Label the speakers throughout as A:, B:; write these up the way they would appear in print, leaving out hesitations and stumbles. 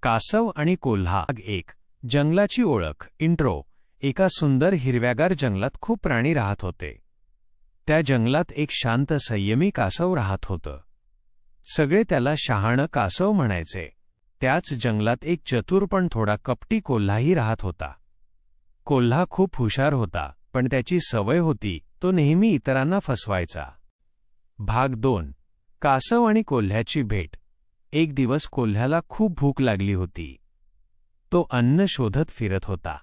A: कासव आणि कोल्हा भाग 1 जंगलाची ओळख इंट्रो एका सुंदर हिरव्यागार जंगलात खूप प्राणी राहत होते. त्या जंगलात एक शांत संयमी कासव राहत होतं. सगळे त्याला शहाणं कासव म्हणायचे. त्याच जंगलात एक चतुर पण थोडा कपटी कोल्हाही राहत होता. कोल्हा खूप हुशार होता, पण त्याची सवय होती तो नेहमी इतरांना फसवायचा. भाग 2 कासव आणि कोल्ह्याची भेट. एक दिवस कोल्ह्याला खूप भूक लागली होती. तो अन्न शोधत फिरत होता.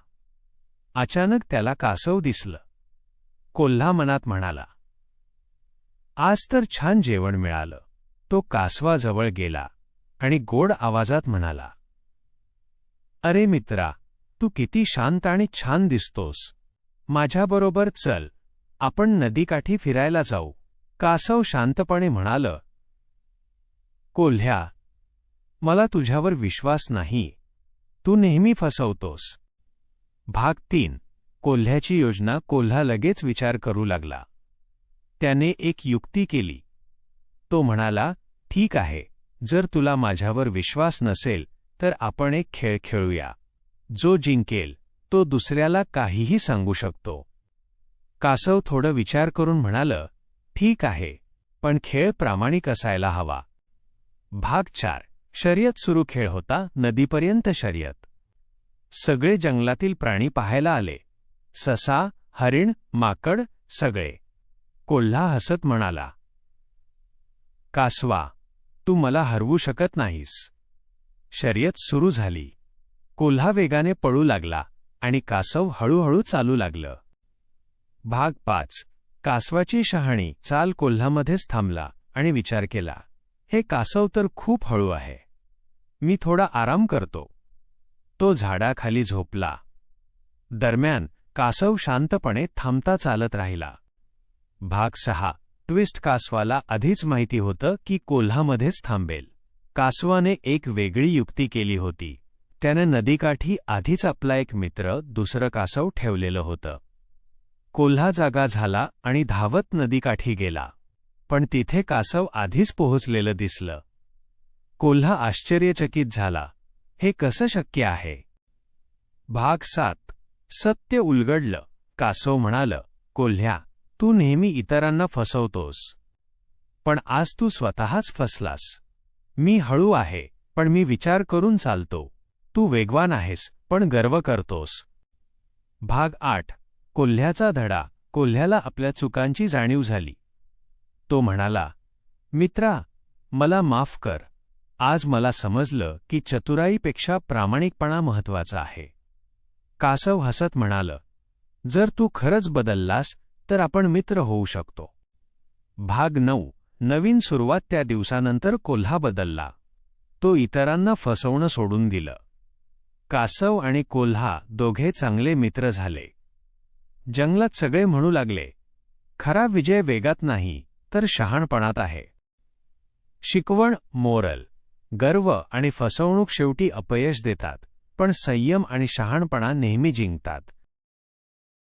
A: अचानक त्याला कासव दिसलं. कोल्हा मनात म्हणाला, आज तर छान जेवण मिळालं. तो कासवाजवळ गेला आणि गोड आवाजात म्हणाला, अरे मित्रा, तू किती शांत आणि छान दिसतोस. माझ्याबरोबर चल, आपण नदीकाठी फिरायला जाऊ. कासव शांतपणे म्हणाला, कोल्ह्या, मला तुझ्यावर विश्वास नाही. तू नेहमी फसवतोस. भाग 3 कोल्ह्याची योजना. कोल्हा लगेच विचार करू लागला. त्याने एक युक्ती केली. तो म्हणाला, ठीक आहे, जर तुला माझ्यावर विश्वास नसेल तर आपण एक खेळ खेळूया. जो जिंकेल तो दुसऱ्याला काहीही सांगू शकतो. कासव थोडं विचार करून म्हणालं, ठीक आहे, पण खेळ प्रामाणिक असायला हवा. भाग 4 शर्यत सुरू. खेळ होता नदीपर्यंत शर्यत. सगळे जंगलातील प्राणी पाहायला आले. ससा, हरिण, माकड सगळे. कोल्हा हसत म्हणाला, कासवा, तू मला हरवू शकत नाहीस. शर्यत सुरू झाली. कोल्हा वेगाने पळू लागला आणि कासव हळूहळू चालू लागलं. भाग 5 कासवाची शहाणी चाल. कोल्हामध्येच थांबला आणि विचार केला, हे कासव तर खूप हळू आहे. मी थोडा आराम करतो. तो झाडाखाली झोपला. दरम्यान कासव शांतपणे थांबता चालत राहिला. भाग 6 ट्विस्ट. कासवाला आधीच माहिती होतं की कोल्हामध्येच थांबेल. कासवाने एक वेगळी युक्ती केली होती. त्यानं नदीकाठी आधीच आपला एक मित्र, दुसरं कासव ठेवलेलं होतं. कोल्हा जागा झाला आणि धावत नदीकाठी गेला. पण तिथे कासव आधीच पोहोचलेलं दिसलं. कोल्हा आश्चर्यचकित झाला. हे कसं शक्य आहे? भाग 7 सत्य उलगडलं. कासव म्हणालं, कोल्ह्या, तू नेहमी इतरांना फसवतोस. पण आज तू स्वतःच फसलास. मी हळू आहे, पण मी विचार करून चालतो. तू वेगवान आहेस, पण गर्व करतोस. भाग 8 कोल्ह्याचा धडा. कोल्ह्याला आपल्या चुकांची जाणीव झाली. तो म्हणाला, मित्रा, मला माफ कर. आज मला समजलं की चतुराईपेक्षा प्रामाणिकपणा महत्वाचा आहे. कासव हसत म्हणालं, जर तू खरंच बदललास तर आपण मित्र होऊ शकतो. भाग 9 नवीन सुरुवात. त्या दिवसानंतर कोल्हा बदलला. तो इतरांना फसवणं सोडून दिलं. कासव आणि कोल्हा दोघे चांगले मित्र झाले. जंगलात सगळे म्हणू लागले, खरा विजय वेगात नाही तर शहाणपणात आहे. शिकवण मोरल. गर्व आणि फसवणूक शेवटी अपयश देतात, पण संयम आणि शहाणपणा नेहमी जिंकतात.